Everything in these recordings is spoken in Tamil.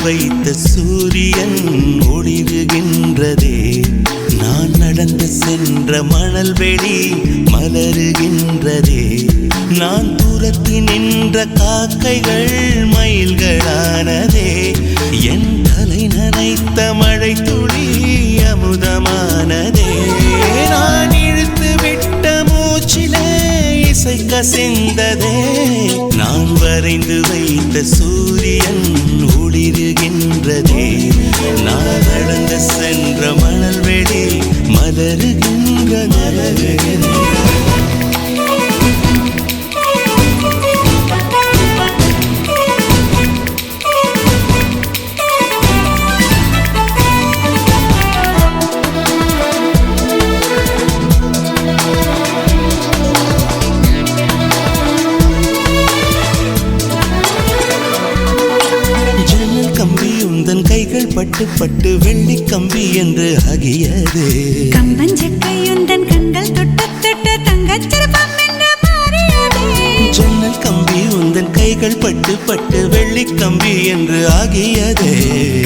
வைத்த சூரியன் ஒளிருகின்றதே. நான் நடந்து சென்ற மணல் வெளி மலருகின்றதே. நான் தூரத்தி நின்ற காக்கைகள் மயில்களானதே. என் தலை நனைத்த மழை துளி அமுதமானதே. நான் இழுத்து விட்ட மூச்சிலே இசை கசிந்ததே. நான் வரைந்து வைத்த சூரியன் ஒளிருகின்றதே. நான் நடந்து சென்ற மணல் வெளி மலருகின்றதே. கைகள் பட்டு பட்டு வெள்ளி கம்பி என்று ஆகியது. கம்பஞ்சக்கையுந்தன் கண்கள் தொட்டு தொட்டு தங்கச்சிற்பம் என்று மாறியது. ஜன்னல் கம்பி உந்தன் கைகள் பட்டு பட்டு வெள்ளி கம்பி என்று ஆகியது.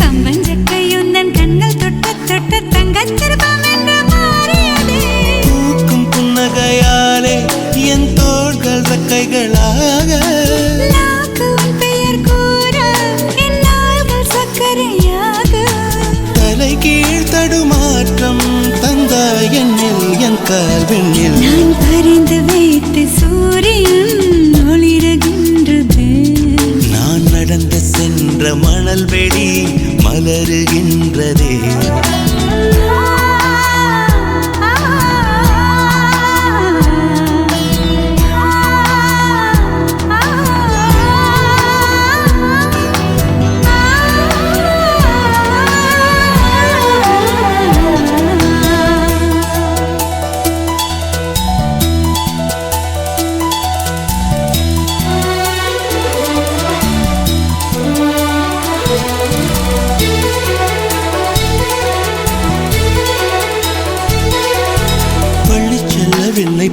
கம்பஞ்சக்கையுந்தன் கண்கள் தொட்டு தொட்டு தங்கச்சிற்பம் என்று மாறியது. பூக்கும் புன்னகையாலே என் தோள்கள் ரெக்கைகளாக தலை கீழ் தடுமாற்றம் தந்தாய் என்னில் என் கால்வெண்ணில். நான் பறிந்து வைத்து சூரியன் ஒளிருகின்றது. நான் நடந்து சென்ற மணல் வெளி மலருகின்றதே.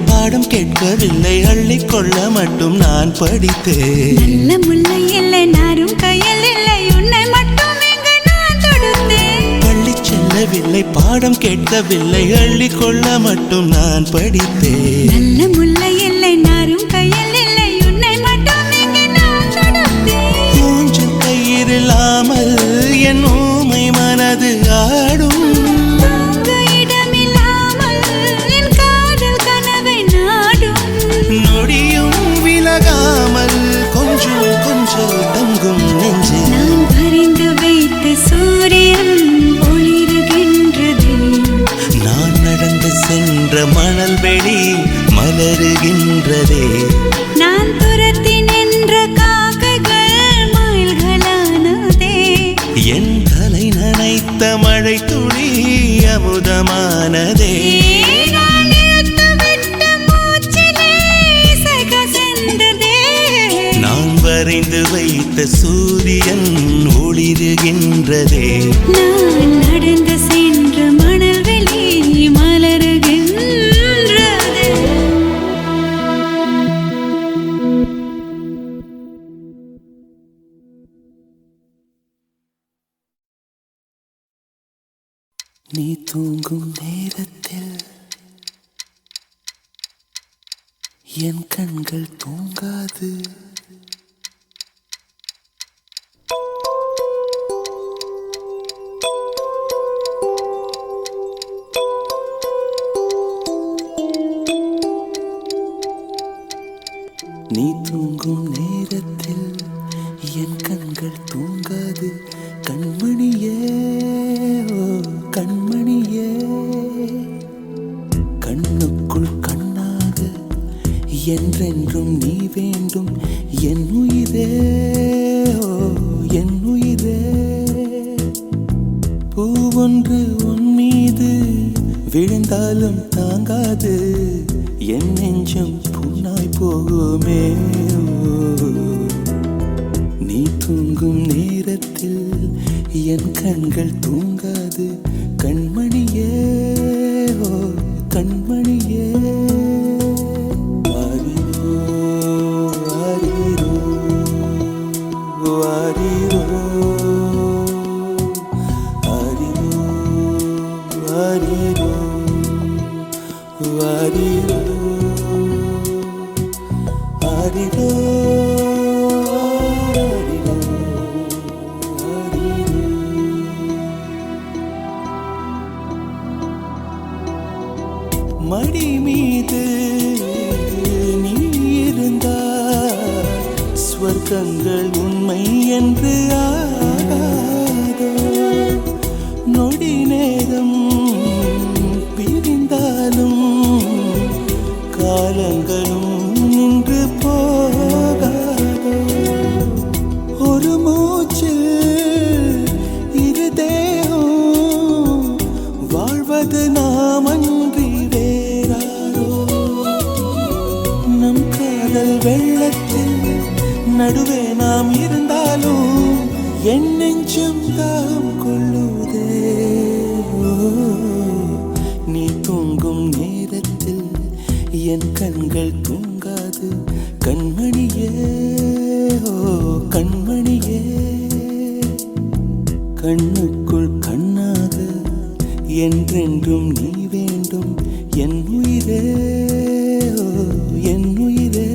பாடம் கேட்கவில்லை, அள்ளிக்கொள்ள மட்டும் நான் படித்தேன். நல்ல முல்லை இல்லை, நாரும் கையில் இல்லை, உன்னை மட்டும் இங்கு நான் தொடுத்தேன். பள்ளி செல்லவில்லை, பாடம் கேட்கவில்லை, அள்ளிக்கொள்ள மட்டும் நான் படித்தேன். நல்ல முல்லை இல்லை, நாரும் கையில் இல்லை, உன்னை மட்டும் இங்கு நான் தொடுத்தேன். ஊஞ்சல் கயிறில்லாமல் என் ஊமை மனது ஆடும். கொஞ்சம் கொஞ்சம் தங்கும் நெஞ்சு. நான் பறிந்து வைத்த சூரியன் ஒளிருகின்றது. நான் நடந்து சென்ற மணல் வெளி மலருகின்றதே. நான் துரத்தி நின்ற காக்கைகள் மயில்களானதே. என் தலை நனைத்த மழை துளி அமுதமானதே. வரைந்து வைத்த சூரியன் ஒளிருகின்றதே. நான் நடந்து சென்ற மணல் வெளி மலருகின்றது. நீ தூங்கும் நேரத்தில் என் கண்கள் தூங்காது. நீ தூங்கும் நேரத்தில் என் கண்கள் தூங்காது. கண்மணியே, ஓ கண்மணியே, கண்ணுக்குள் கண்ணாக என்றென்றும் நீ வேண்டும். என் உயிரே, ஓ என் உயிரே, பூவொன்று உன் மீது விழுந்தாலும் தாங்காது. என் நெஞ்சம் புண்ணாய் போகுமே. நீ தூங்கும் நேரத்தில் என் கண்கள் தூங்காது. கண்மணியே, ஓ கண்மணியே. ஆரிரோ ஆரிரோ ஆரிரோ. மடி மீது நீ இருந்தால் ஸ்வர்க்கங்கள் உண்மை என்று ஆகாதோ நொடி நேரம் பிரிந்தாலும் காலங்களும் நின்று போகாதோ ஒரு மூச்சில் இரு தேகம் வாழ்வது நாமன்றி வேறாரோ நம் காதல் வெள்ளத்தில் நடுவே நாம் இருந்தாலும் என் நெஞ்சம் தாகம் கொள்ளுதே நீ தூங்கும் நேரத்தில் என் கண்கள் தூங்காது கண்மணியே கண்மணியே கண்ணுக்குள் கண்ணாக என்றென்றும் நீ வேண்டும் என் உயிரே என் உயிரே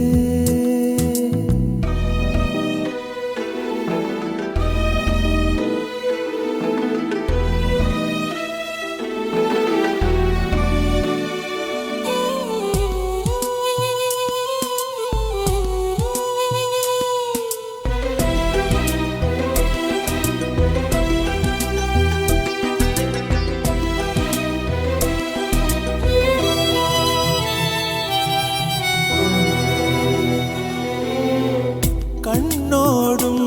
கண்ணோடும்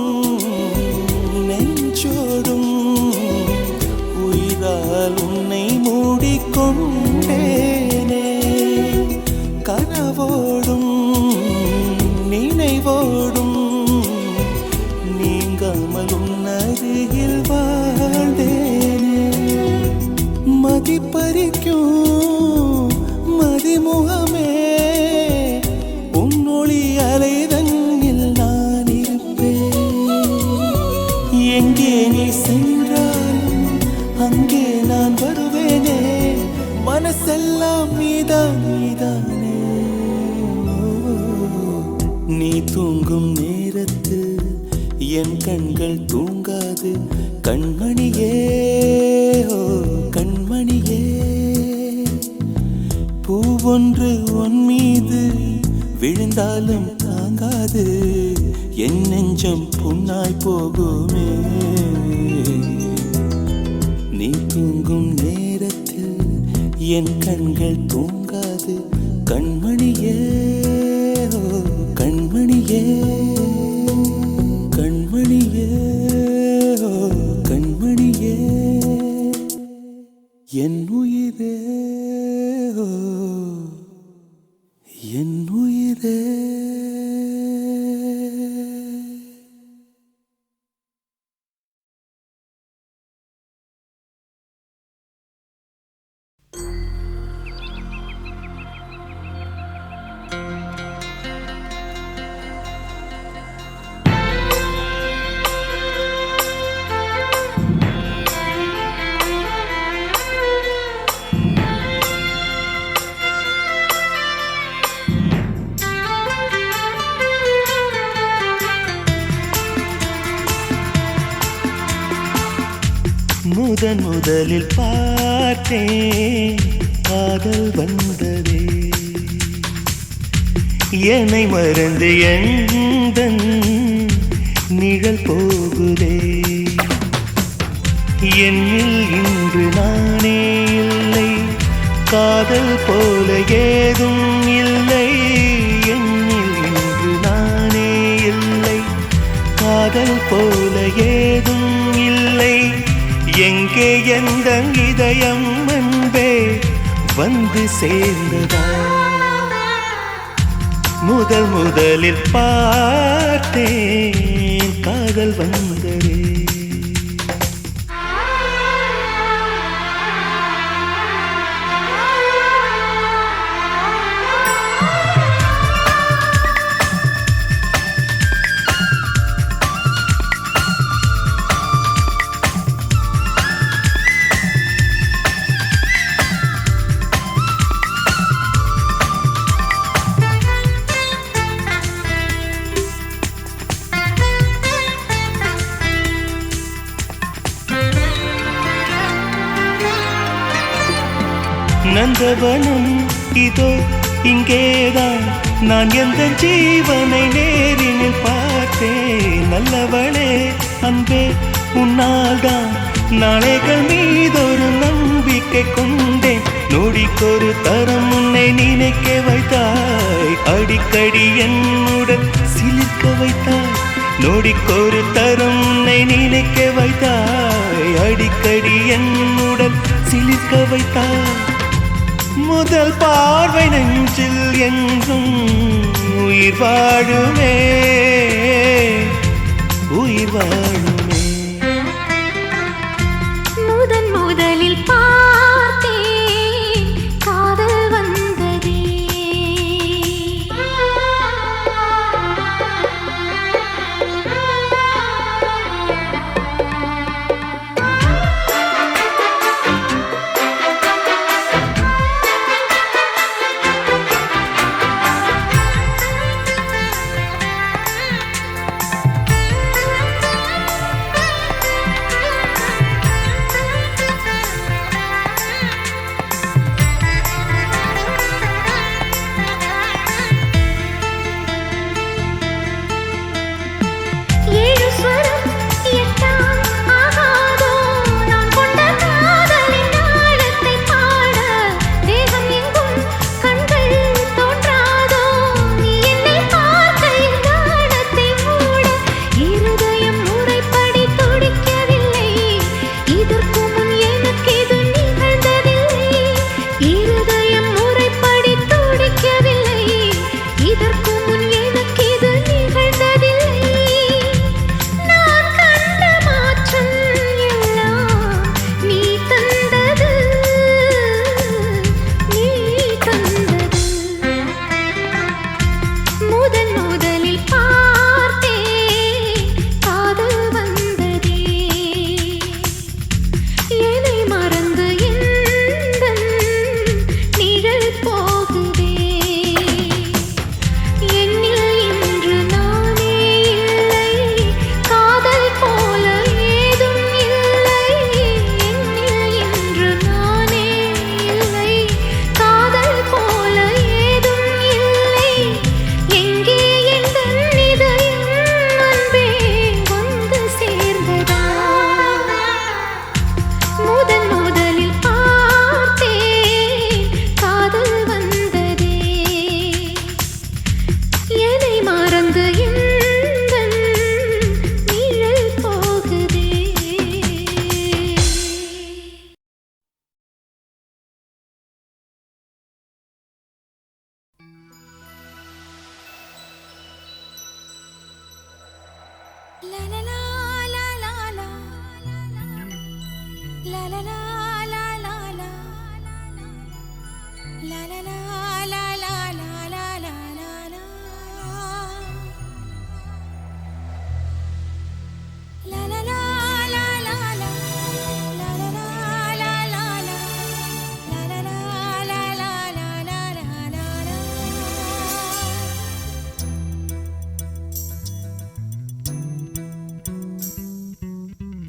நெஞ்சோடும் உயிரால் உன்னை மூடிக்கொண்டேனே கனவோடும் நினைவோடும் நீங்காமல் உன் அருகில் வாழ்ந்தேனே மதிப்பறிக்கும் மதிமுகமே உன்னொளி அலைதன்னில் நான் இருப்பேன் எங்கே நீ சென்றாலும் அங்கே நான் வருவேனே மனசெல்லாம் நீதான் நீதானே நீ தூங்கும் நேரத்தில் என் கண்கள் தூங்காது கண்மணியே கண்மணியே பூவொன்று உன் மீது விழுந்தாலும் தாங்காது என் நெஞ்சம் புண்ணாய் போகுமே நீ தூங்கும் நேரத்தில் என் கண்கள் தூங்காது கண்மணியே கண்மணியே கண்மணியே கண்மணியே என் உயிரே என் உயிரே முதலில் பார்த்தேன் காதல் வந்ததே என்னை மறந்து எந்தன் நிழல் போகுதே என்னில் இன்று நானே இல்லை காதல் போல ஏதும் இல்லை என்னில் இன்று நானே இல்லை காதல் போல ஏதும் இல்லை எங்கே எந்த இதயம் அன்பே வந்து சேர்ந்ததா முதலில் பார்த்தேன் காதல் வந்ததே நந்தவனம் இதோ இங்கேதான் நான் எந்த ஜீவனை நேரினில் பார்த்தேன். நல்லவளே அன்பே உன்னால்தான் நாளைகள் மீதொரு நம்பிக்கை கொண்டேன். நொடிக்கொரு தரம் உன்னை நினைக்க வைத்தாய், அடிக்கடி என்னுடன் சிலிர்க்க வைத்தாய். நொடிக்கொரு தரம் உன்னை நினைக்க வைத்தாய், அடிக்கடி என்னுடன் சிலிர்க்க வைத்தாய். முதல் பார்வை நெஞ்சில் என்றும் உயிர் வாழுமே, உயிர் வாழுமே. முதன் முதலில் பார்த்தேன் காதல் வந்ததே.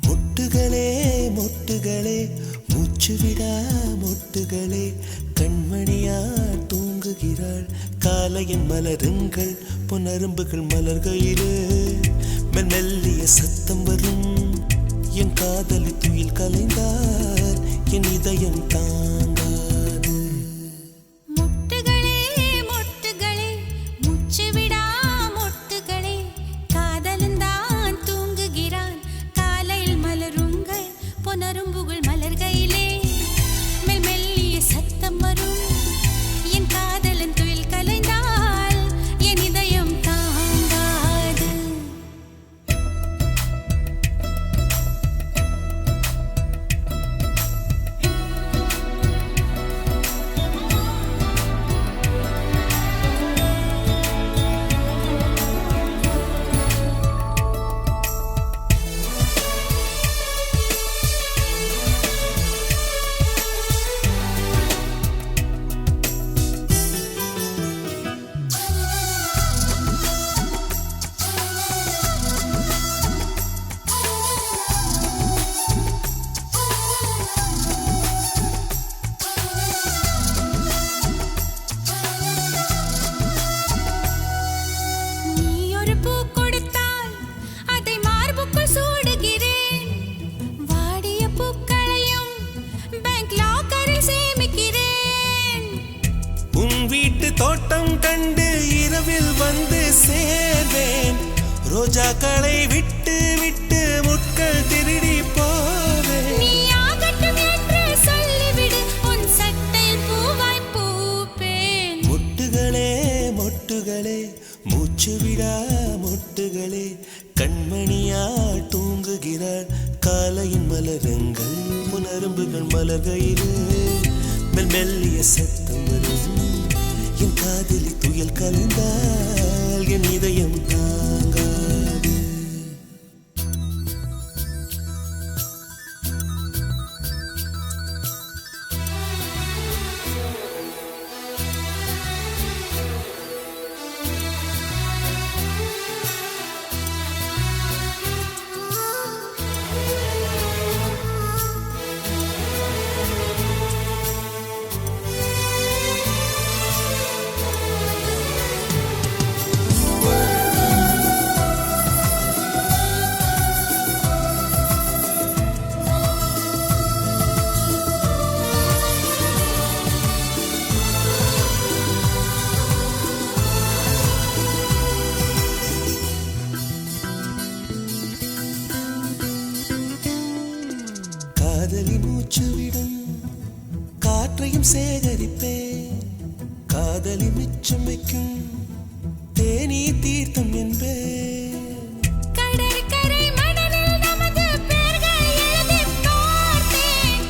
மொட்டுகளே மொட்டுகளே மூச்சுவிடா மொட்டுகளே, கண்மணியா தூங்குகிறாள் காலையின் மலருங்கள் பொன்னரும்புகள் மலர்கையிலே. மெல்லிய சத்தம் வரும் என் காதலி துயில் கலைந்தால் என் இதயம் தாங்காது. மொட்டுகளே மொட்டுகளே மூச்சுவிடா மொட்டுகளே, காதலன்தான் தூங்குகிறான் காலையில் மலருங்கள் பொன்னரும்புகள் மலர்கையிலே. மெல்லிய சத்தம் வரும் என் காதலன் துயில் கலைந்தால் என் இதயம் தாங்காது. ரோஜாக்களை விட்டு விட்டு முட்கள் திருடி போவே நீ ஆகட்டும் என்று சொல்லிவிடு உன் சட்டையில் பூவாய் பூப்பேன் மொட்டுகளே மொட்டுகளே மூச்சு விடா மொட்டுகளே கண்மணியால் தூங்குகிறாள் காலையின் மலரங்கள் புனரும்புகள் மலர்கையிலே மெல்லிய சத்தம் வரும் என் காதலி துயல் கலைந்தால் என் இதயம் தாங்காது காதலி மூச்சு விடும் காற்றையும் சேகரிப்பேன் காதலி மிச்சம் வைக்கும் தேனீ தீர்த்தம் என்பேன் கடற்கரை மணலில் நமது பெயர்கள் எழுதிப் பார்த்தேன்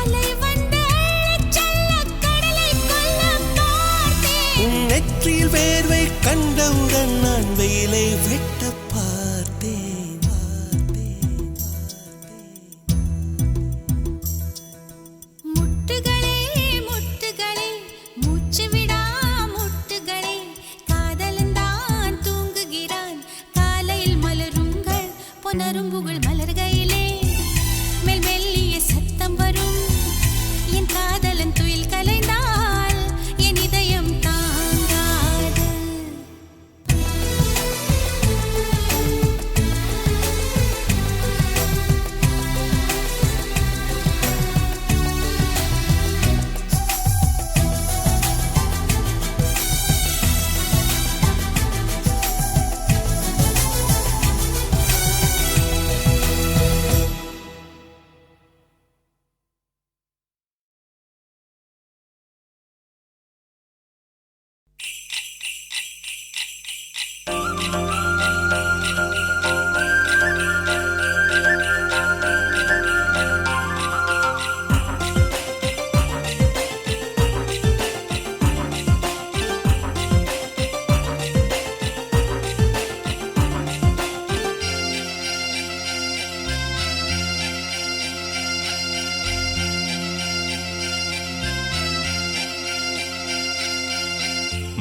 அலை வந்து அள்ளிச் செல்ல கடலைக் கொல்லப் பார்த்தேன் உன் நெற்றியில் வேர்வை கண்டவுடன் நான் வெயிலை வெட்ட பார்த்தேன் முட்டுகளே முட்டுகளே மூச்சு விடா முட்டுகளே காதலன்தான் தூங்குகிறான் காலையில் மலருங்கள் புனரும்புகள் மலர்கையிலே மெல்லிய சத்தம் வரும் என் காதலன் துயில் கலைந்தால் என் இதயம் தாங்காது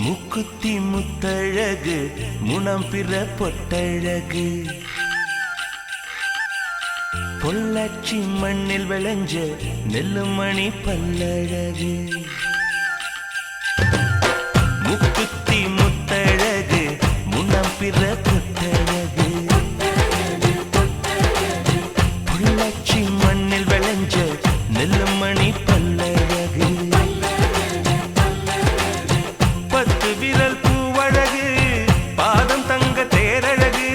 முக்குத்தி முத்தழகு முனம் பிற பொட்டழகு பொள்ளாச்சி மண்ணில் விளைஞ்ச நெல்லுமணி பல்லழகு முக்குத்தி முத்தழகு முனம் பிற பொட்டழகு பொள்ளாச்சி மண்ணில் விளைஞ்ச நெல்லுமணி பல்லழகு பத்து விரல் பூவழகு பாதம் தங்க தேரழகு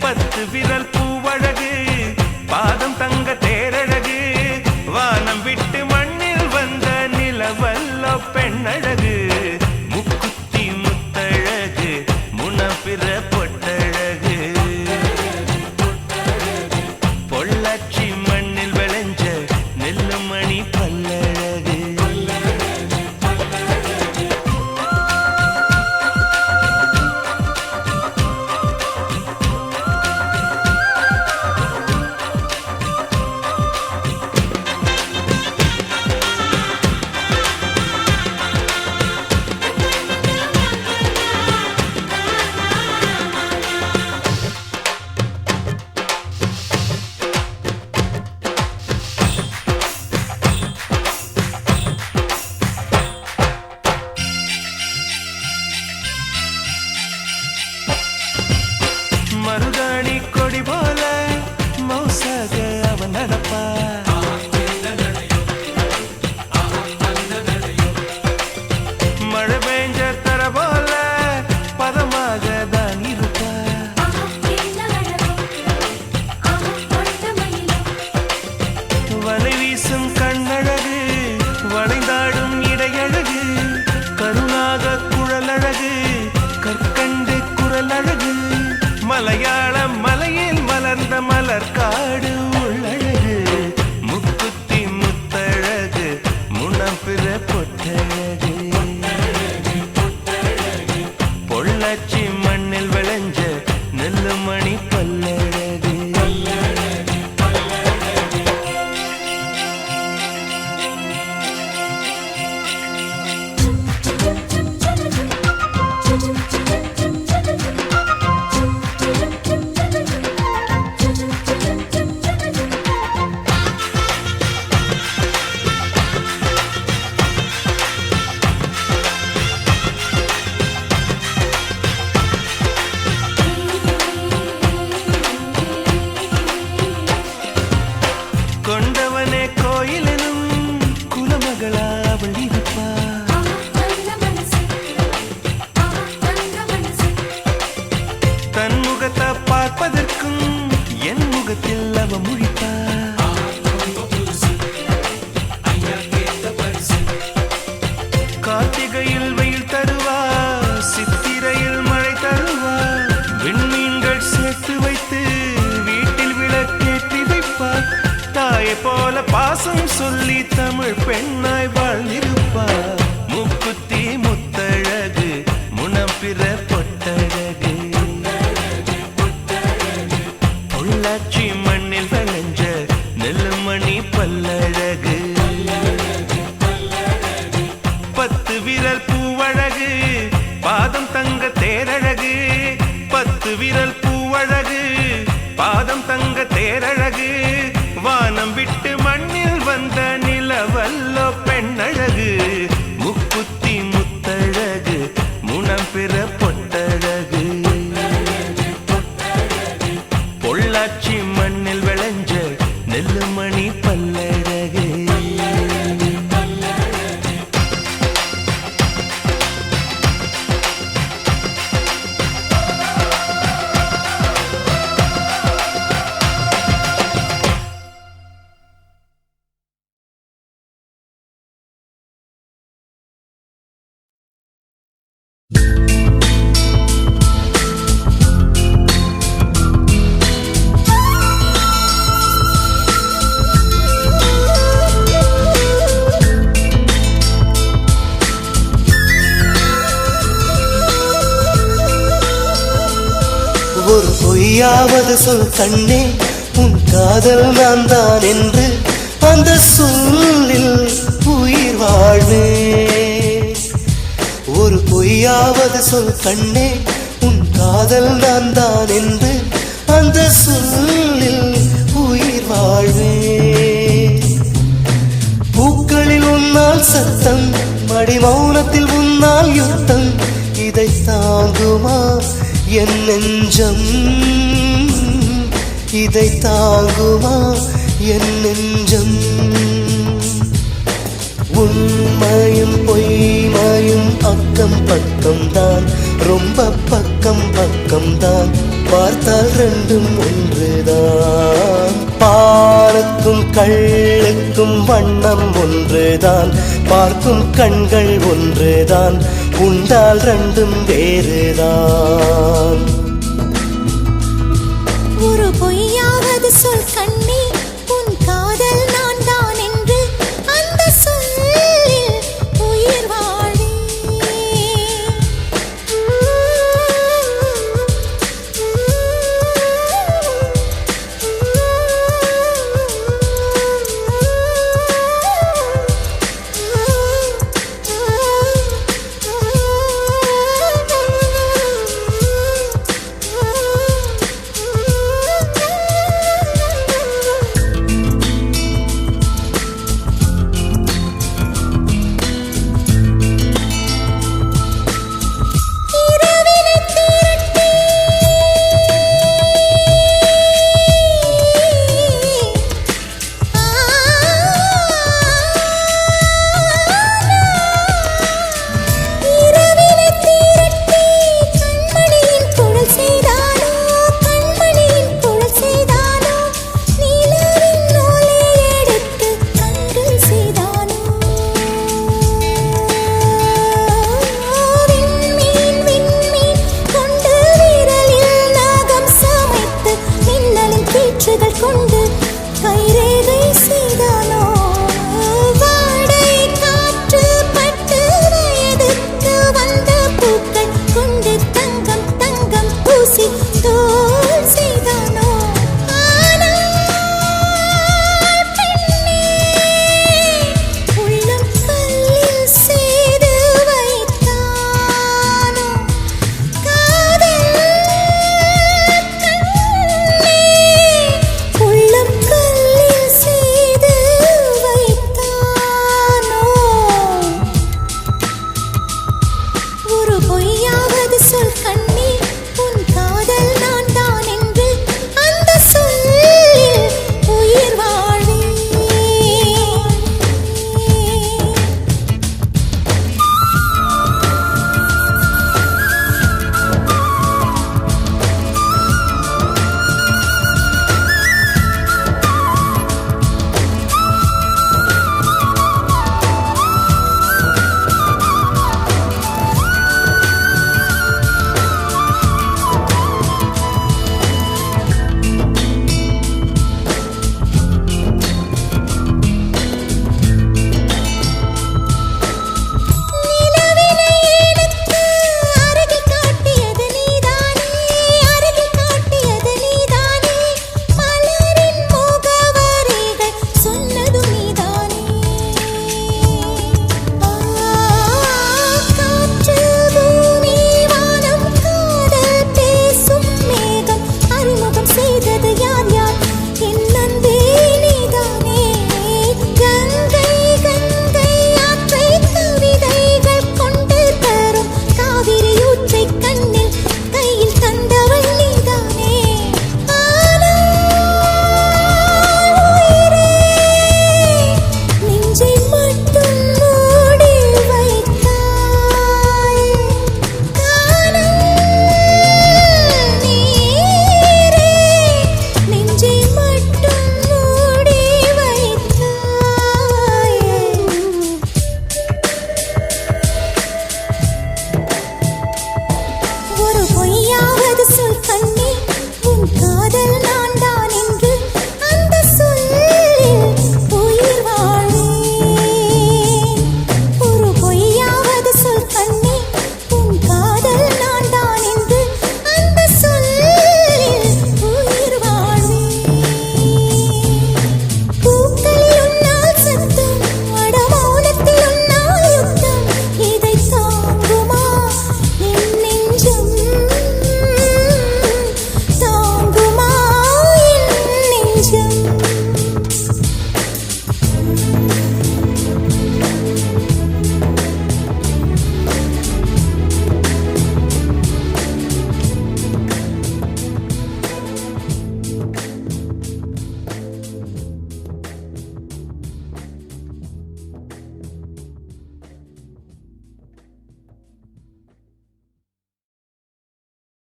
பத்து விரல் பூவழகு பாதம் தங்க தேரழகு வானம் விட்டு மண்ணில் வந்த நிலவல்ல பெண்ணழகு முக்குத்தி முத்தழகு முனப்பிற பொட்டழகு பொள்ளாச்சி மண்ணில் விளைஞ்ச நெல்லுமணி பல்லழகு தாயை போல பாசம் சொல்லி தமிழ் பெண்ணாய் வாழ்ந்திருப்பார். முக்குத்தி முத்தழகு முனப்பிற பொட்டழகு பொள்ளாச்சி மண்ணில் விளைஞ்ச நெல்லுமணி பல்லழகு 10 விரல் பூவழகு பாதம் தங்க தேரழகு 10 விரல் பூவழகு பாதம் தங்க தேரழகு வானம் விட்டு மண்ணில் வந்த நிலவல்லோ பெண்ணழகு முக்குத்தி முத்தழகு முனம் பிற பொட்டழகு பொள்ளாச்சி மண்ணில் விளைஞ்ச நெல்லுமணி பல்லழகு. ஒரு பொய்யாவது சொல் கண்ணே உன் காதல் நான் தான் என்று அந்த சொல்லில் உயிர் வாழ்வே. ஒரு பொய்யாவது சொல் கண்ணே உன் காதல் நான் தான் என்று அந்த சொல்லில் உயிர் வாழ்வே. பூக்களில் உன்னால் சத்தம் மடி மௌனத்தில் உன்னால் யுத்தம் இதை தாங்குமா என் நெஞ்சம் இதை தாங்குமா என் நெஞ்சம். உண்மையும் பொய்மையும் அக்கம் பக்கம்தான் ரொம்ப பக்கம் பக்கம்தான் பார்த்தால் ரெண்டும் ஒன்றுதான். பாலுக்கும் கள்ளுக்கும் வண்ணம் ஒன்றுதான் பார்க்கும் கண்கள் ஒன்றுதான் உண்டால் ரெண்டும் வேறுதான். ஒரு பொய்யாவது சொல் கண்ணே உன் காதல் நான் தான் என்று அந்த சொல்லில் உயிர் வாழே.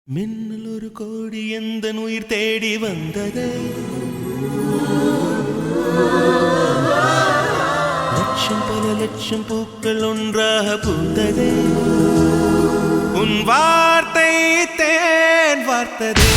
மின்னல் ஒரு கோடி எந்த உயிர் தேடி வந்ததே லட்சம் பல லட்சம் பூக்கள் ஒன்றாக பூத்ததே உன் வார்த்தை தேன் வார்த்ததே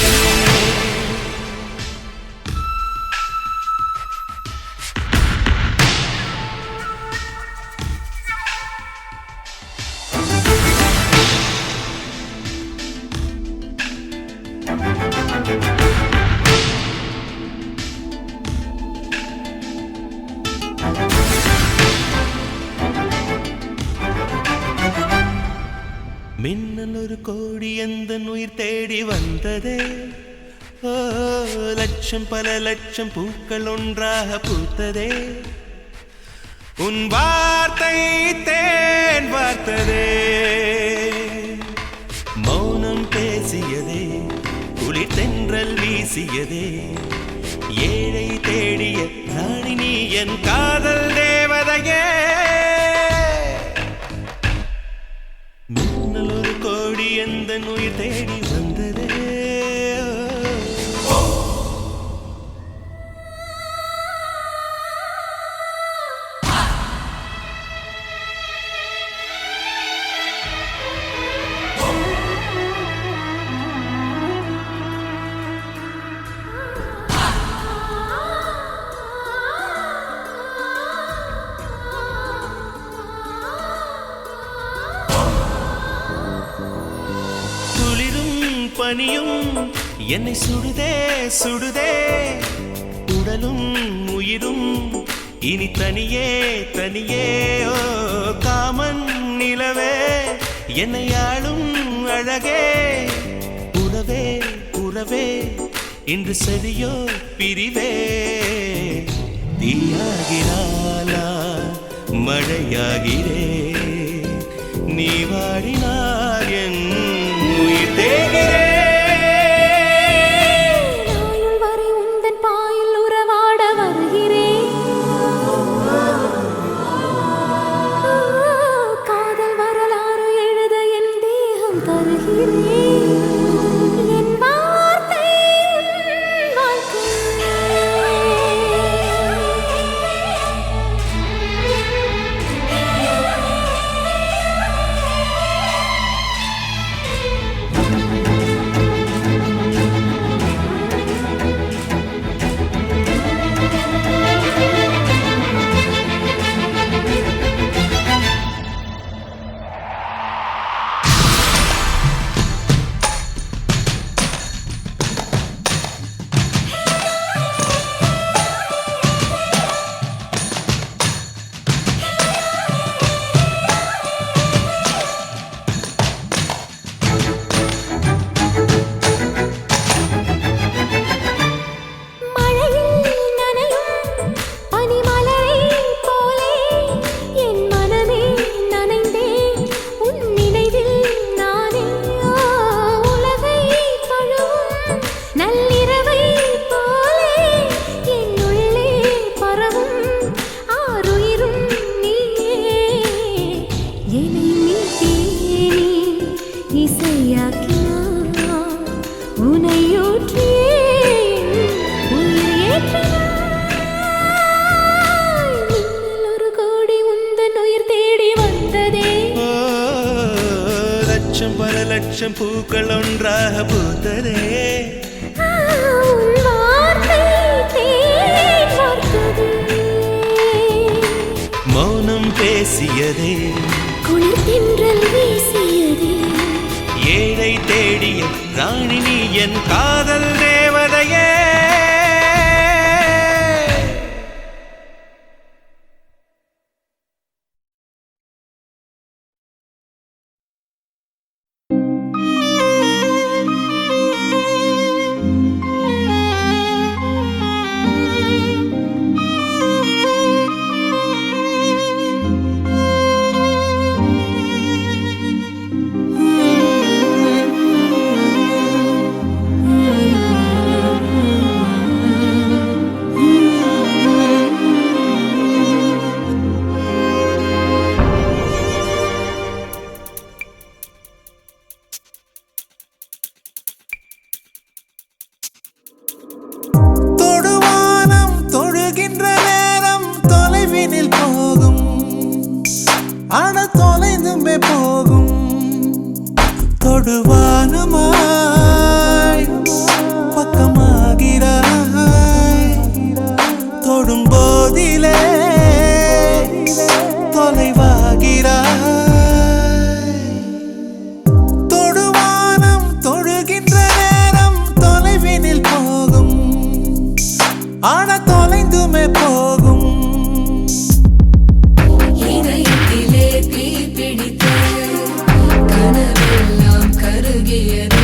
மின்னல் ஒரு கோடி எந்த உயிர் தேடி வந்ததே ஓ லட்சம் பல லட்சம் பூக்கள் ஒன்றாக பூத்ததே உன் வார்த்தை தேன் வார்த்ததே மௌனம் பேசியதே குளிர் தென்றல் வீசியதே ஏழை தேடிய ராணி நீ என் காதல் தேவதையே மின்னல் ஒரு கோடி எந்த உயிர் தேடி வந்ததே பனியும் என்னை சுடுதே சுடுதே உடலும் உயிரும் இனி தனியே தனியே ஓ காமன் நிலவே என்னை ஆளும் அழகே உறவே உறவே இன்று சரியோ பிரிவே தீயாகினாலா மழையாகிறே நீ வாடினார் என் உயிர் தேகிறே பல லட்சம் பூக்கள் ஒன்றாக பூத்ததே மௌனம் பேசியதே குளிர் தென்றல் வீசியதே ஏழை தேடிய ராணி நீ என் காதல் தேவதையே போதிலே தொலைவாகிறாய். தொடுவானம் தொழுகின்ற நேரம் தொலைவினில் போகும், ஆன தொலைந்துமே போகும். இதயத்திலே தீ பிடித்து கனவெல்லாம் கருகியது.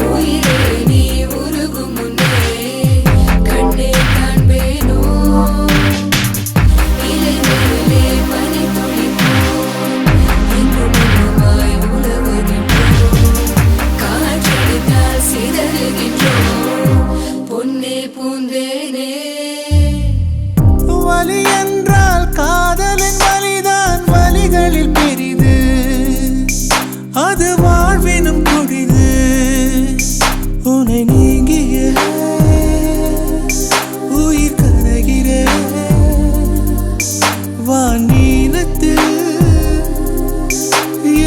உயிரே நீ உருகும் முன்னே கண்ணே காண்பேனோ. இலை மேலே பனி துளிப்போம் எங்கும் எங்குமாய் உலவுகின்றோம். காற்றடித்தால் சிதறுகின்றோம் பொன்னே பூந்தேனே. வலி என்றால் காதலின் வலிதான் வலிகளில் பெரிது, அது வாழ்வினும் கொடிது. உன்னை நீங்கிய உயிர் கரைகிற வானீலத்தில்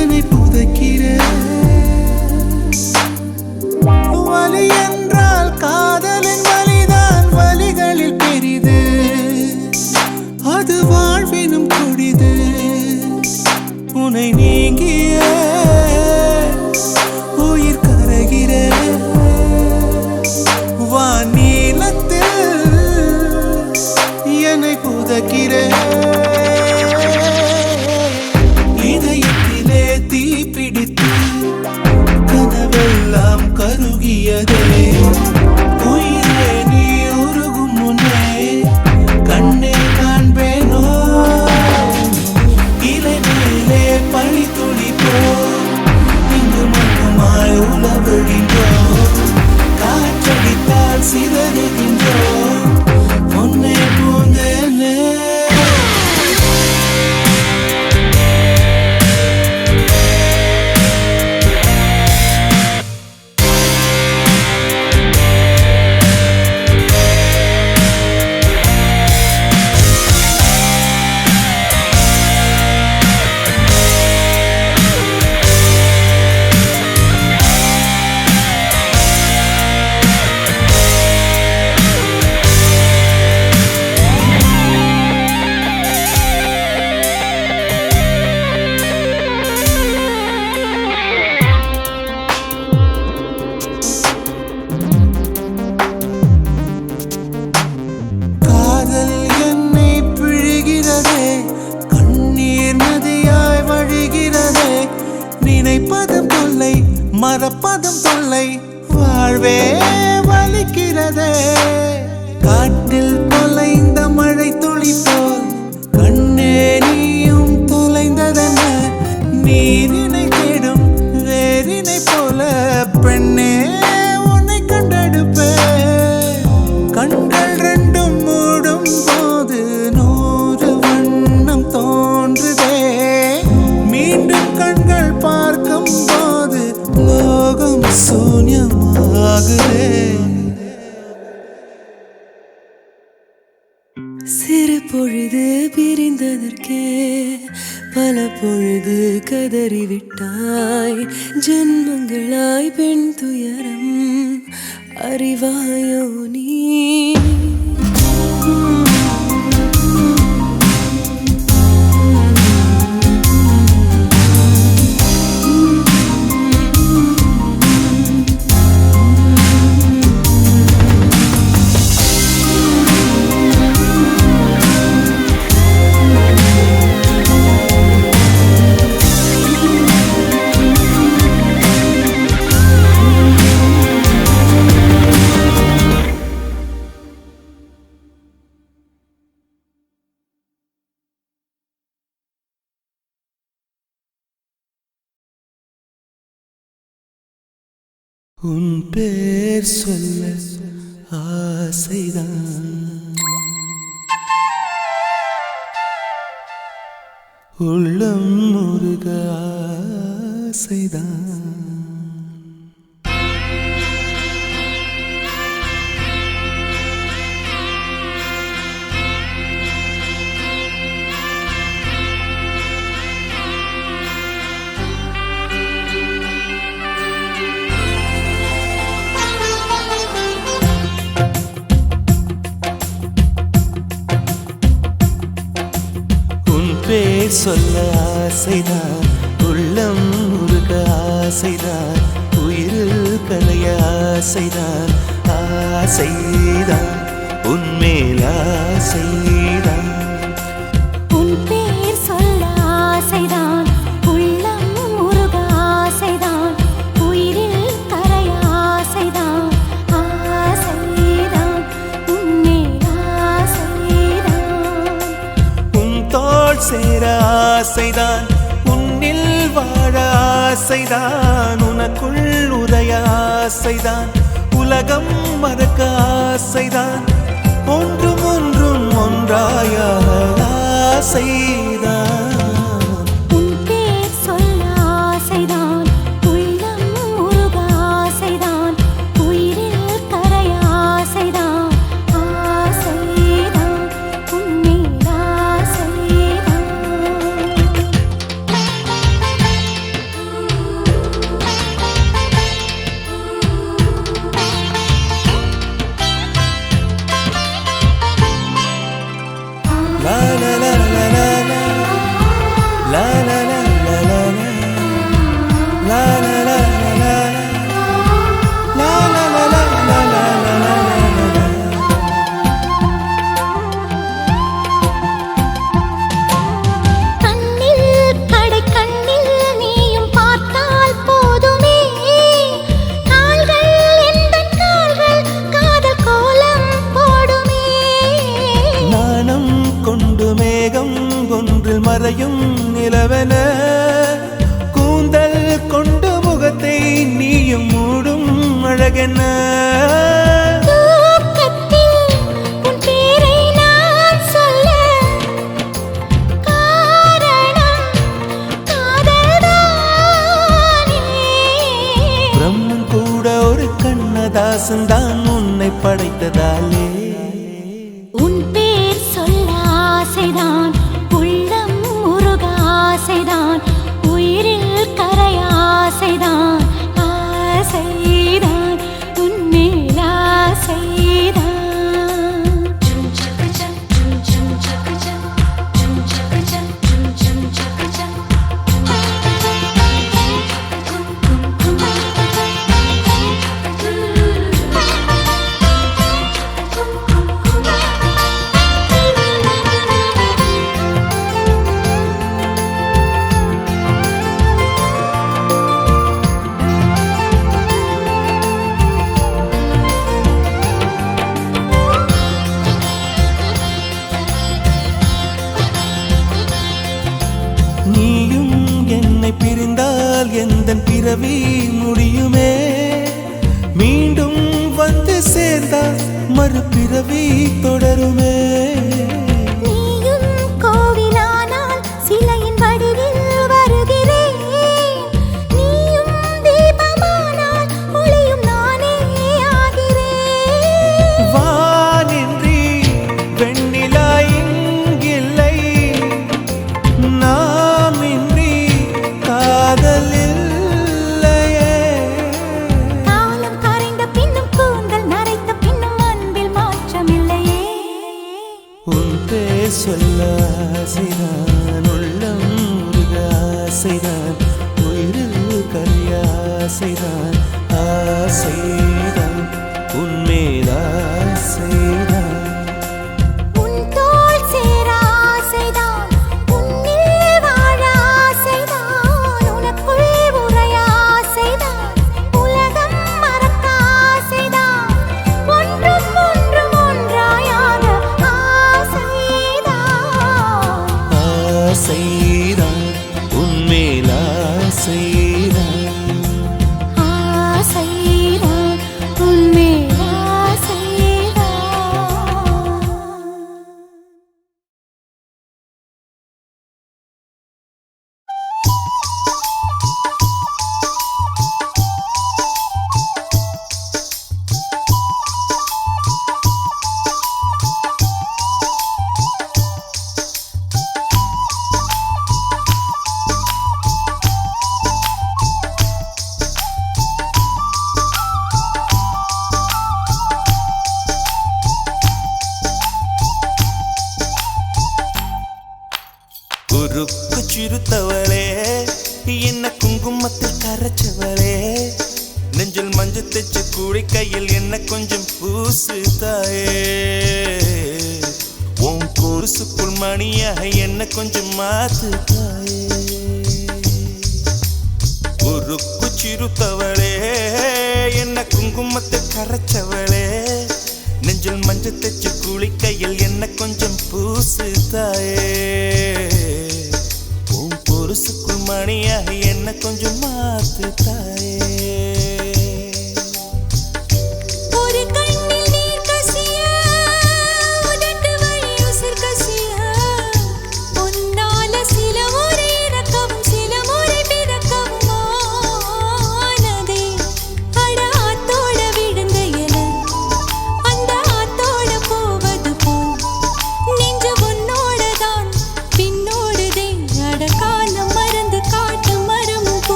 என்னை புதைக்கிற. வலி என்றால் காதலின் வலிதான் வலிகளில் பெரிது, அது வாழ்வினும் கொடிது. உன்னை நீங்கிய உயிர் கரைகிற வானீலத்தில் என்னை புதைக்கிற. இதயத்திலே தீ பிடித்து கனவெல்லாம் கருகியதே. உயிரே நீ உருகும் முன்னே கண்ணே காண்பேனோ. இலை மேலே பனி துளிப்போ இங்கு மட்டுமாய் உலவுகின்றோம். காற்றடித்தால் சிதறுகின்றோம் பொன்னே பூந்தேனே. காதல் என்னை பிழிகிறதே, கண்ணீர் நதியாய் வழிகிறதே. நினைப்பதும் தொல்லை, மறப்பதும் தொல்லை, வாழ்வே வலிக்கிறதே. காட்டில் தொலைந்த மழை துளி போல் கண்ணே நீயும் தொலைந்ததென்ன. நீரினை தேடும் வேரினை போல பெண்ணே உன்னை கண்டெடுப்பேன். கண்கள் ரெண்டும் மூடும் போது 100 வண்ணம் தோன்றுதே. மீண்டும் கண்கள் பார்க்கும் போது லோகம் சூன்யமாகுதே. சிறு பொழுது பிரிந்ததற்கே பல பொழுது கதறிவிட்டாய். ஜென்மங்களாய் பெண் துயரம் அறிவாயோ நீ. உன் பேர் சொல்ல ஆசைதான், உள்ளம் முருக ஆசைதான். பேர் சொல்ல ஆசைதான், உள்ளம் உருக ஆசைதான், உயிரில் கரைய ஆசைதான், ஆசைதான் உன்மேல் ஆசைதான். உன் பேர் சொல்ல ஆசைதான், உள்ளம் உருக ஆசைதான், உயிரில் கரைய ஆசைதான், ஆசைதான் உன்மேல் ஆசைதான். உன் தோள் சேர ஆசைதான், உன்னில் வாழ ஆசைதான், உனக்குள் உதய ஆசைதான், உலகம் மறக்க ஆசைதான், ஒன்றும் ஒன்றும் ஒன்றாயாக ஆசைதான். உன் பேர் சொல்ல ஆசைதான், உள்ளம் உருக ஆசைதான், உயிரில் கரைய ஆசைதான், ஆசைதான் உன்மேல் ஆசைதான். La la la la la la, la la la la la la, la la la la la la, la la la la la la la. கண்ணில் கடை கண்ணில் நீயும் பார்த்தால் போதுமே, கால்கள் எந்தன் கால்கள் காதல் கோலம் போடுமே. நாணம் கொண்டு மேகம் ஒன்றில் மறையும் நிலவென, கூந்தல் கொண்டு முகத்தை நீயும் மூடும் அழகென. தூக்கத்தில் உன் பேரை நான் சொல்ல காரணம் காதல்தானே. பிரம்மன் கூட ஒரு கண்ணதாசன் தான் உன்னை படைத்ததாலே. உன் பேர் சொல்ல ஆசைதான், உள்ளம் உருக ஆசைதான், உயிரில் கரைய ஆசைதான், ஆசைதான் உன்மேல் ஆசைதான். நீயும் என்னை பிரிந்தால் எந்தன் பிறவி முடியுமே, மீண்டும் வந்து சேர்ந்தால் மறுபிறவி தொடருமே. நீயும் கோவிலானால் சிலையின் வடிவில் வருகிறேன், நீயும் தீபமானால் ஒளியும் நானே ஆகிறேன். வானின்றி வெண்ணிலா இங்கில்லை, நாமின்றி காதல் இல்லையே. காலம் கரைந்த பின்னும் கூந்தல் நரைத்த பின்னும் அன்பில் மாற்றமில்லையே. உன் பேர் சொல்ல ஆசைதான், உள்ளம் உருக ஆசைதான், உயிரில் கரைய ஆசைதான், ஆசைதான் உன்மேல் ஆசைதான். உன் தோள் சேர ஆசைதான், உன்னில் வாழ ஆசைதான், உனக்குள் உறைய ஆசைதான், உலகம் மறக்க ஆசைதான், ஒன்றும் ஒன்றும் ஒன்றாயாக ஆசைதான். ஆசைதான் உன்மேல் ஆசைதான். ஆசைதான் உன்மேல் ஆசைதான். உருக்கு சிறுத்தவளே என்ன குங்குமத்தில் கரைச்சவளே நெஞ்சில் மஞ்சள் தைச்சு கூடி கையில் என்ன கொஞ்சம் பூசு தாயே உன் கொலுசுக்குள் மணியாக என்ன கொஞ்சம் மாத்து தாயே உருக்கு சிறுத்தவளே என்ன குங்குமத்தில் கரைச்சவளே நெஞ்சில் மஞ்சள் தைச்சு கூலி கையில் என்ன கொஞ்சம் பூசு தாயே உன் பொருசுக்குள் மணியாக என்ன கொஞ்சம் மாத்து தாயே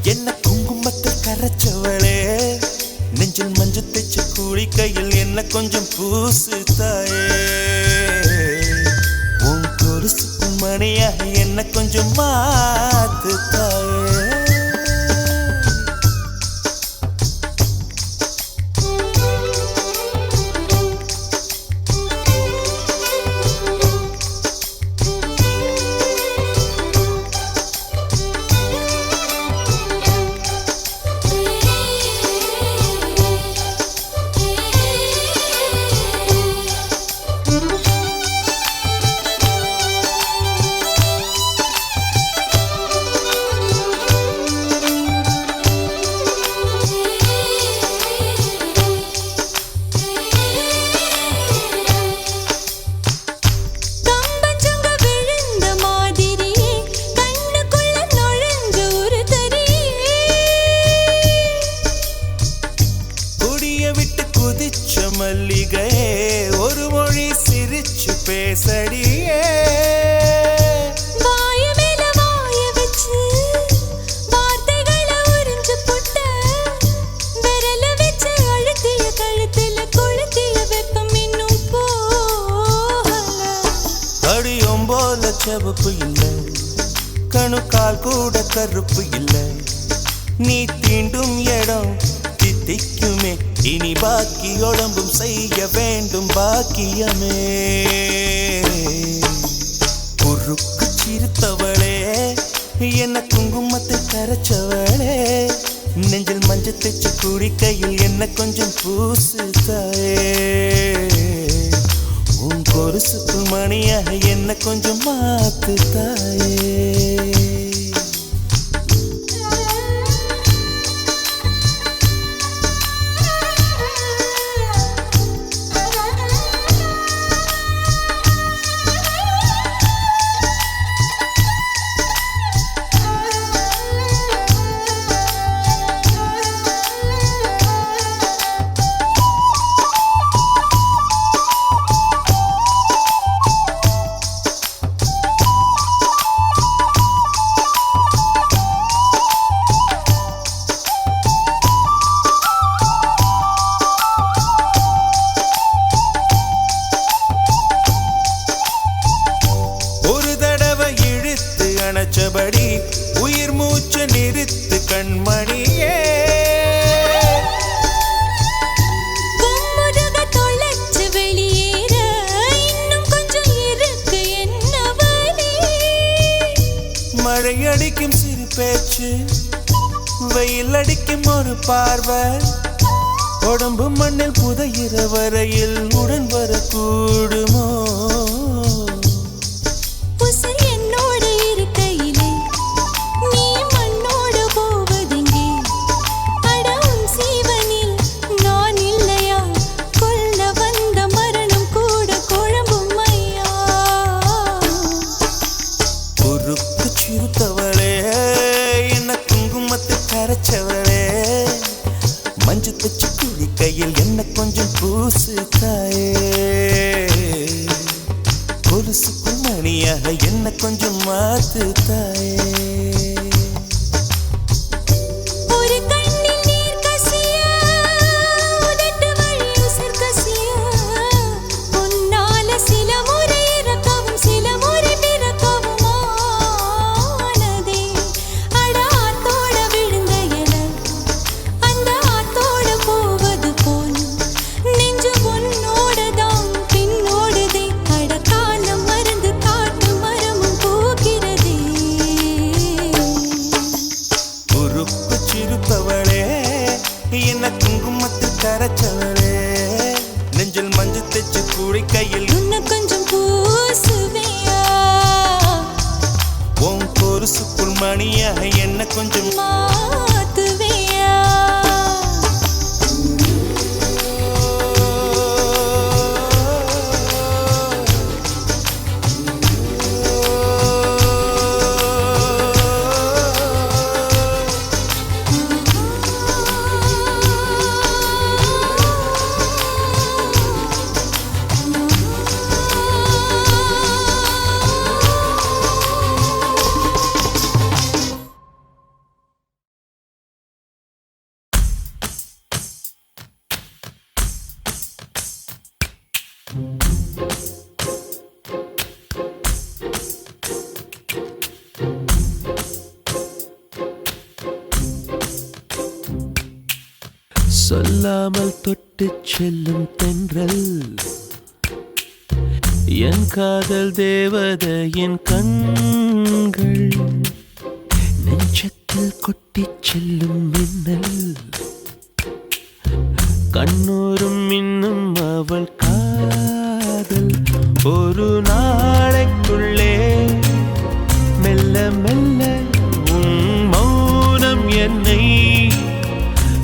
என்ன குங்குமத்தில் கரைச்சவளே நெஞ்சில் மஞ்சள் தைச்சு கூலி கையில் என்ன கொஞ்சம் பூசு தாயே உன் கொலுசுக்குள் மணியாக என்ன கொஞ்சம் மாத்து தாயே மல்லிகை ஒரு மொழி சிரிச்சு பேசடியே வாய மேல வாய வச்சு வார்த்தைகளை உறிஞ்சு புட்ட விரல வச்சு அழுத்திய கழுத்துல கொளுத்திய வெப்பம் இன்னும் போகல அடியும் போல செவப்பு இல்லை கணுக்கால் கூட கருப்பு இல்லை நீ தீண்டும் இடம் தித்திக்குமே இனி பாக்கி உடம்பும் செய்ய வேண்டும் பாக்கியமே உருக்கு சிறுத்தவளே என்ன குங்குமத்தில் கரைச்சவளே நெஞ்சில் மஞ்சள் தைச்சு கூடி கையில் என்ன கொஞ்சம் பூசு தாயே உன் கொலுசுக்குள் மணியாக என்ன கொஞ்சம் மாத்து தாயே அணைச்சபடி உயிர் மூச்சு நிறுத்து கண்மணியே கும்முருக தொலைச்சு வெளியேற இன்னும் கொஞ்சம் இருக்கு என்ன வழி மழை அடிக்கும் சிறு பேச்சு வெயில் அடிக்கும் ஒரு பார்வை உடம்பு மண்ணில் புதையிற வரையில் உடன் வரக்கூடுமோ சிறுத்தவளே என்ன குங்குமத்தில் கரைச்சவளே மஞ்சள் தைச்சு கூலி கையில் என்ன கொஞ்சம் பூசு தாயே கொலுசுக்குள் மணியாக என்ன கொஞ்சம் மாத்து தாயே ஒரு கண்ணில் நீர் கசிய உதட்டு வழி உசர் கசிய ஜன்மத்தில் கரைச்சவளே நெஞ்சில் மஞ்சு தைச்சு குடிக்கையில் இன்னும் கொஞ்சம் பூசுவியா உன் பொருசுக்குள் மணியாக என்ன கொஞ்சம் மாத்துவியா சொல்லாமல் தொட்டுச் செல்லும் தென்றல் என் காதல் தேவதையின் கண்கள் நெஞ்சத்தில் கொட்டிச் செல்லும் மின்னல் கண்ணோரும் இன்னும் அவள் காதல் ஒரு நாளைக்குள்ளே மெல்ல மெல்ல உன் மௌனம் என்னை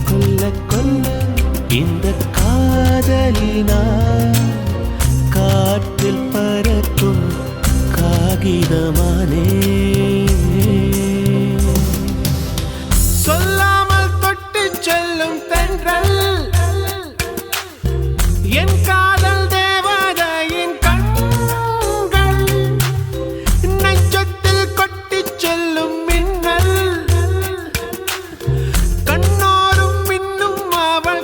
கொல்ல கொல்ல இந்த காதலினால் காற்றில் பறக்கும் காகிதமானே சொல்லாமல் தொட்டு செல்லும் தென்றல் என் காதல் தேவதையின் கண்கள் நெஞ்சத்தில் கொட்டிச் செல்லும் மின்னல் கண்ணோரும் இன்னும் அவள்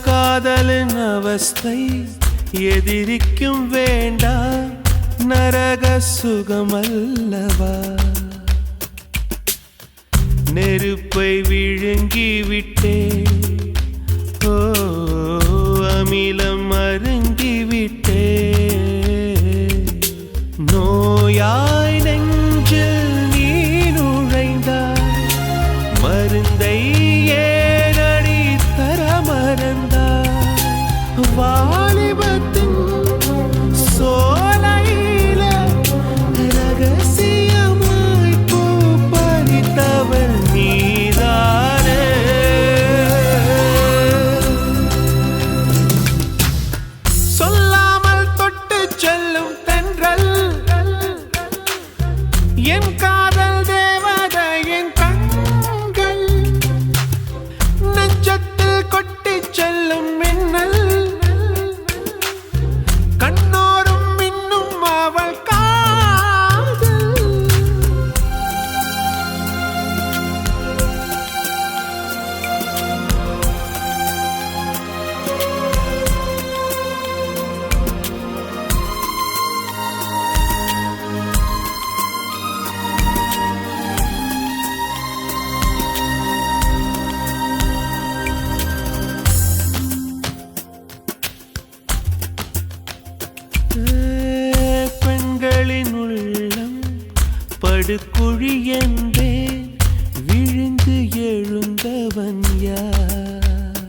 காதலின் அவஸ்தை எதிரிக்கும் வேண்டாம் நரக சுகமல்லவா நெருப்பை விழுங்கி விட்டே ஓ அமிலம் அருங்கி விட்டே நோயாய் நெஞ்சில் நீ நுழைந்தாய் மருந்தை ஏனடி தர மறந்தாய் வாலிபத்தின் சோலையில ரகசியமாய் பூ பறித்தவள் நீதானே சொல்லாமல் தொட்டு செல்லும் தென்றல் என் காதல் தேவதையின் கண்கள் நெஞ்சத்தில் கொட்டிச் செல்லும் மின்னல் கண்ணோரும் இன்னும் அவள் காதல் பெண்களின் உள்ளம் படுகுழி என்றே விழுந்து எழுந்தவன் யார்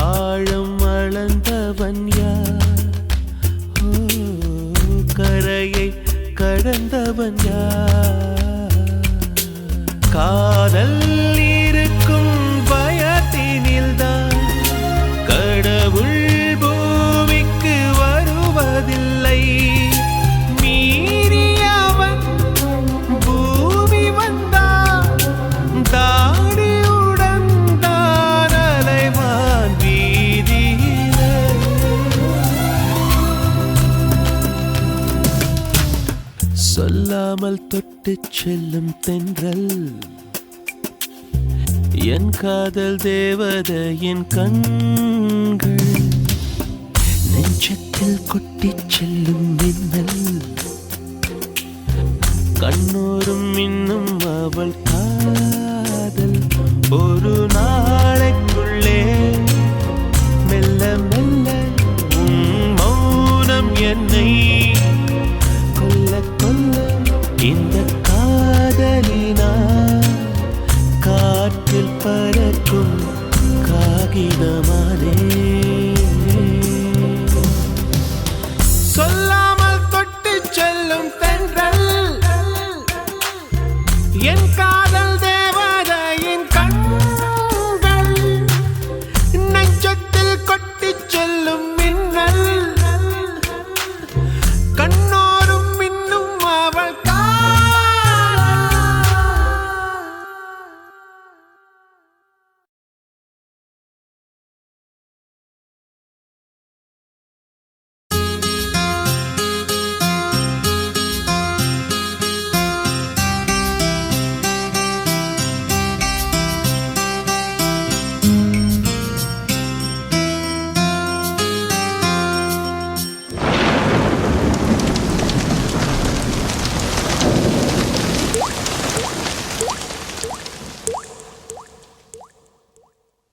ஆழம் அளந்தவன் யார் ஓ கரையை கடந்தவன் யார் காதல் இருக்கும் பயத்தினில்தான் கடவுள் பூமிக்கு வருவதில்லை மீறியவன் பூமி வந்தான் தாடியுடன் தான் அலைவான் வீதியிலே சொல்லாமல் தொட்டு செல்லும் தென்றல் என் காதல் தேவதையின் கண்கள் நெஞ்சத்தில் கொட்டி செல்லும் மின்னல் கண்ணோரும் இன்னும் அவள் காதல் ஒரு நாளைக்குள்ளே மெல்ல மெல்ல உன் மௌனம் என்னை கொல்ல கொல்ல இந்த காதலினா காற்றில் பறக்கும் காகிதமானே சொல்லாமல் தொட்டு செல்லும் தென்றல் என் காதல் தேவதையின் கண்கள் நெஞ்சத்தில் கொட்டி செல்லும் மின்னல் கண்ணோரும் இன்னும் அவள்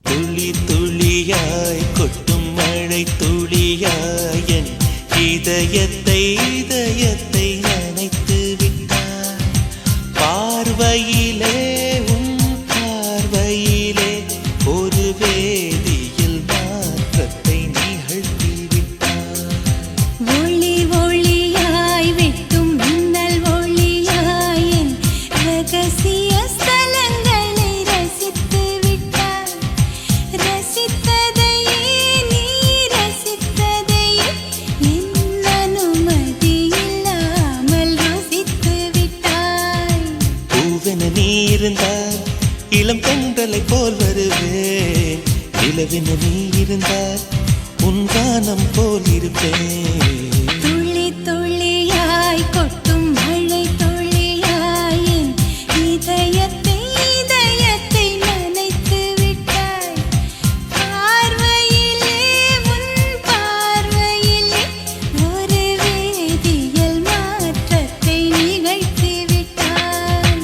துளி துளியாய் கொட்டும் மழை துளியாய் என் இதயத்தை நனைத்து விட்டாய் பார்வையிலே உன் பார்வையிலே ஒரு வேதியில் மாற்றத்தை நிகழ்த்தி விட்டாய் ஒளி ஒளியாய் வெட்டும் மின்னல் ஒளியாய் என் ரகசிய ஸ்தலங்களை ரசித்து விட்டாய் ரசித்ததையே நீ ரசித்ததையே என் அனுமதி இல்லாமல் ருசித்து விட்டாய் பூவென நீ இருந்தால் இளம் பெண்களை போல் வருவேன் நிலவென நீ இருந்தால் உன் கானம் போல் இருப்பேன் துளி துளியாய் கொட்டும் மழை துளியாய் என் இதயத்தை நனைத்து விட்டாய் பார்வையிலே உன் பார்வையிலே ஒரு வேதியியல் மாற்றத்தை நிகழ்த்தி விட்டாய்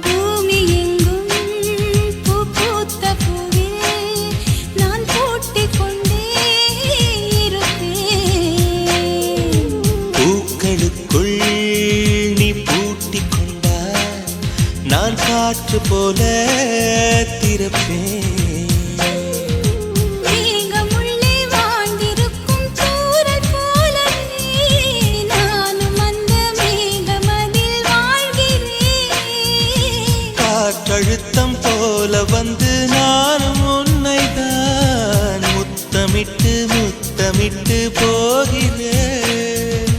பூமி எங்கும் பூ பூத்த பூவில் நான் பூட்டிக் கொண்டே இருப்பேன் பூக்களுக்குள் நீ பூட்டிக் கொண்டாய் நான் காற்று போல திறப்பேன் மேகமுள்ளே வாழ்ந்திருக்கும் தூறல் போலவே நானும் அந்த மேகமதில் வாழ்கிறேன் காற்றழுத்தம் போல வந்து நானும் உன்னை தான் முத்தமிட்டு முத்தமிட்டு போகிறேன்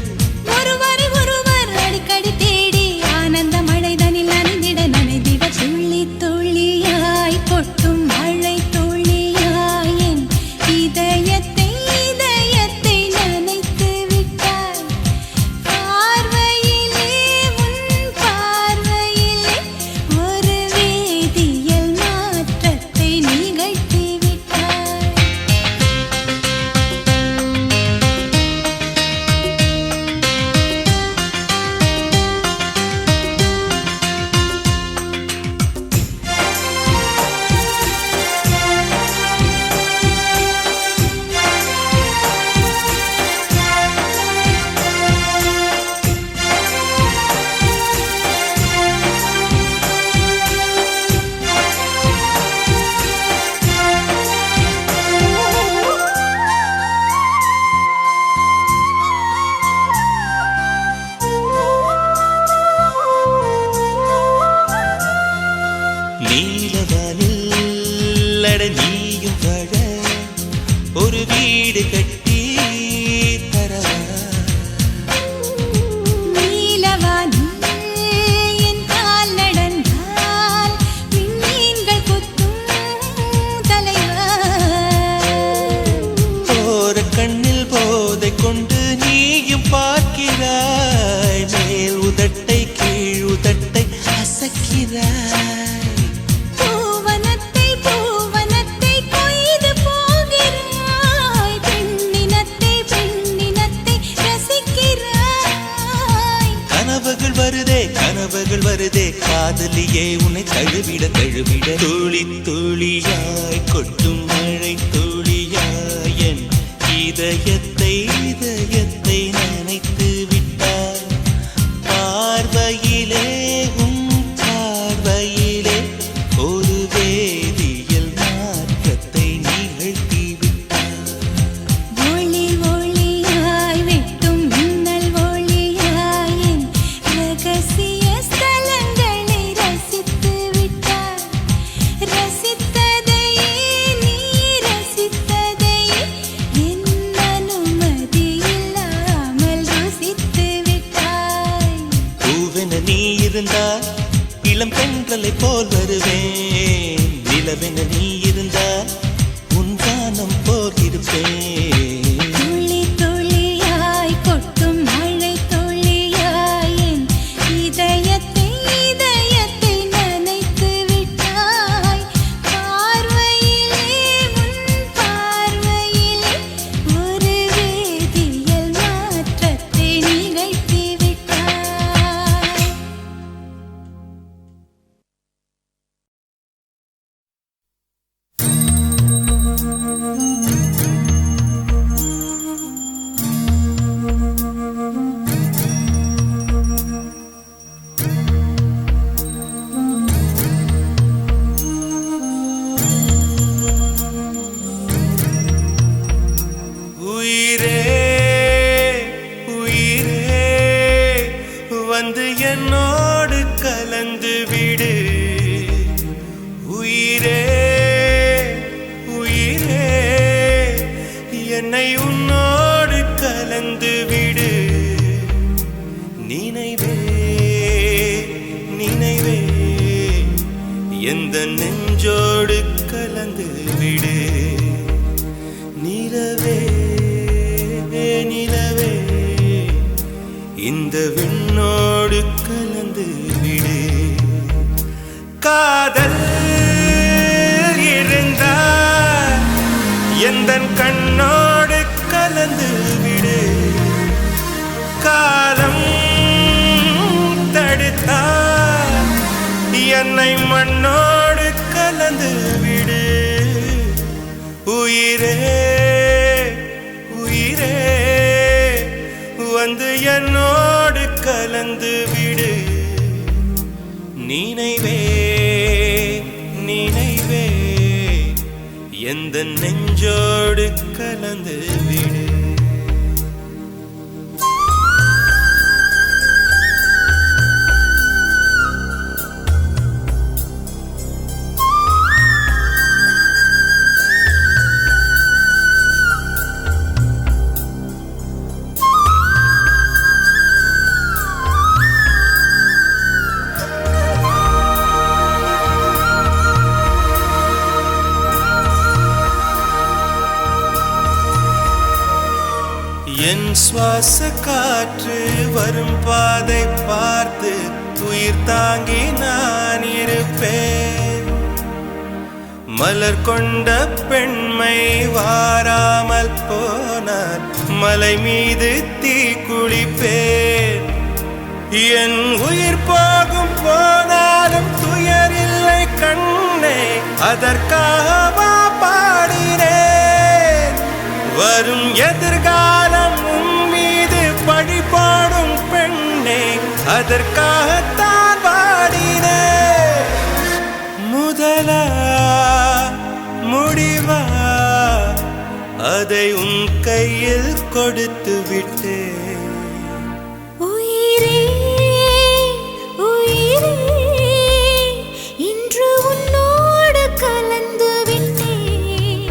ஒருவரை ஒருவர் அடிக்கடி தேடி ஆனந்த மழைதனில் நனைந்திட நனைந்திட துளி துளியாய் கொட்டும் மழை துளியாய் என் இதயத்தை நனைத்து விட்டாய் பார்வையிலே உன் பார்வையிலே ஒரு வேதியியல் மாற்றத்தை நிகழ்த்தி விட்டாய் நீயும் வாழ ஒரு வீடு கட்டி தரவா கொண்டு நீயும் பார்க்கிறாய் மேல் உதட்டை கீழ் உதட்டை அசக்கிறாய் பூவனத்தை பூவனத்தை கொய்து போகிறாய் பெண்ணினத்தை பெண்ணினத்தை ரசிக்கிறாய் கனவுகள் வருதே காதலியே உன்னை தழுவிட தழுவிட துளி துளியாய் கொட்டும் மழை துளியாய் என் இதயத்தை நினைத்து விட்டாய் பார்வையிலே உன் பார்வையிலே ஒரு வேதியியல் மாற்றத்தை நிகழ்த்தி விட்டாய் ஒளி ஒளியாய் வெட்டும் மின்னல் ஒளியாய் என் ரகசிய ஸ்தலங்களை ரசித்து விட்டாய் ரசித்ததையே நீ ரசித்ததையே என் அனுமதி இல்லாமல் ருசித்து விட்டாய் பூவென நீ இருந்தால் இளம் பெண்களை போல் வருவேன் நிலவென நீ இருந்தால் உன் வானம் போல் இருப்பேன் துளி துளியாய் கொட்டும் மழை துளியாய் என் இதயத்தை நனைத்து விட்டாய் பார்வையிலே உன் பார்வையிலே ஒரு வேதியியல் மாற்றத்தை நிகழ்த்தி விட்டாய் உயிரே உயிரே வந்து என்னோடு கலந்து விடு உயிரே உயிரே என்னை உன்னோடு கலந்து விடு நினைவே நினைவே எந்த நெஞ்சோடு கலந்து விடு நிலவே நிலவே இந்த விண்ணோடு கலந்து விடு காதல் இருந்தால் எந்தன் கண்ணோடு கலந்து விடு காலம் தடுத்தால் என்னை மண்ணோடு கலந்து விடு உயிரே உயிரே வந்து என்னோடு கலந்து விடு நினைவே நினைவே எந்த நெஞ்சோடு கலந்து விடு என் சுவாச காற்று வரும் பாதை பார்த்து உயிர் தாங்கி நான் இருப்பேன் மலர் கொண்ட பெண்மை வாராமல் போனால் மலை மீது தீ குளிப்பேன் என் உயிர் போகும் போனாலும் துயரில்லை கண்ணே அதற்காக பாடினேன் வரும் எதிர்காலம் உன் மீது பழி போடும் பெண்ணே அதற்காகத்தான் பாடினேன் முதலா முடிவா அதை உன் கையில் கொடுத்து விட்டேன் உயிரே உயிரே இன்று உன்னோடு கலந்து விட்டேன்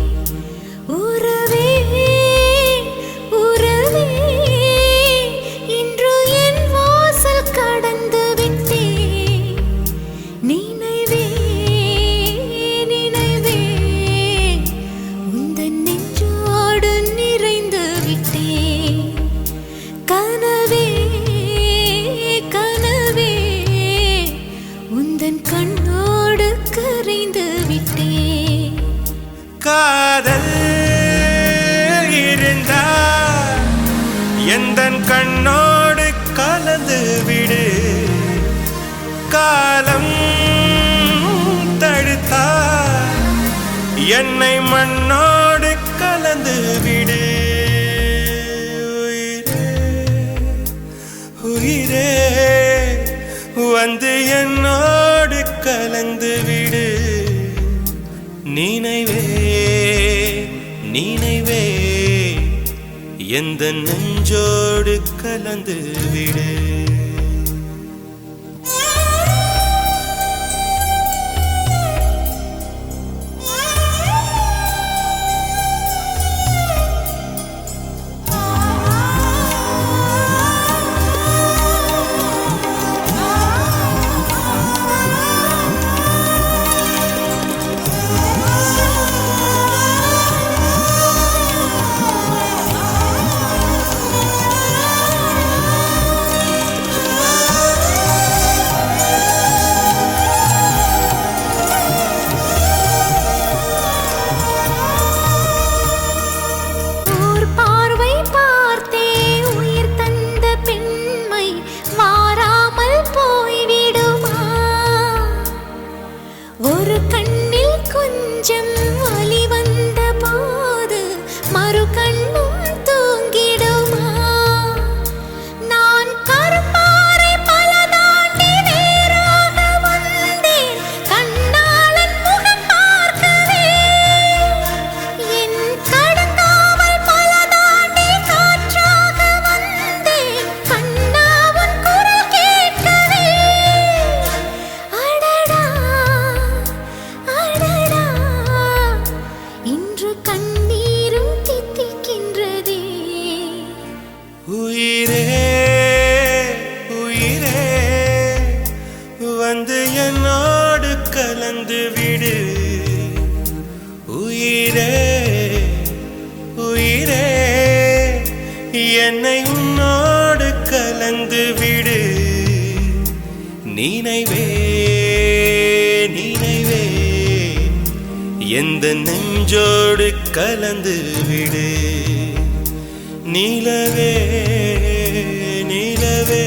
என்னை மண்ணோடு கலந்து விடு. உயிரே வந்து என்னோடு கலந்து விடு. நினைவே நினைவே எந்த நெஞ்சோடு கலந்து விடு. உயிரே உயிரே வந்து என்னோடு கலந்து விடு. உயிரே உயிரே என்னை உன்னோடு கலந்து விடு. நினைவே நினைவே எந்த நெஞ்சோடு கலந்து விடு. நிலவே நிலவே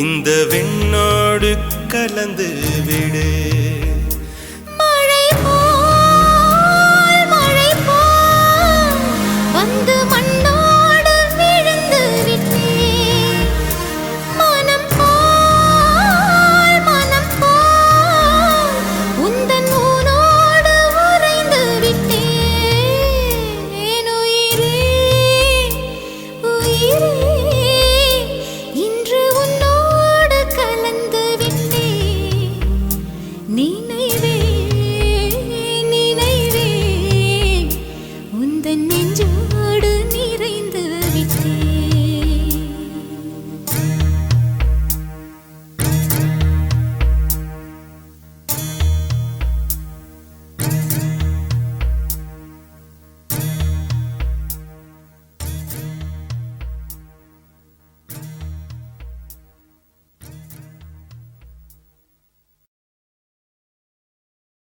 இந்த விண்ணோடு கலந்து விடு.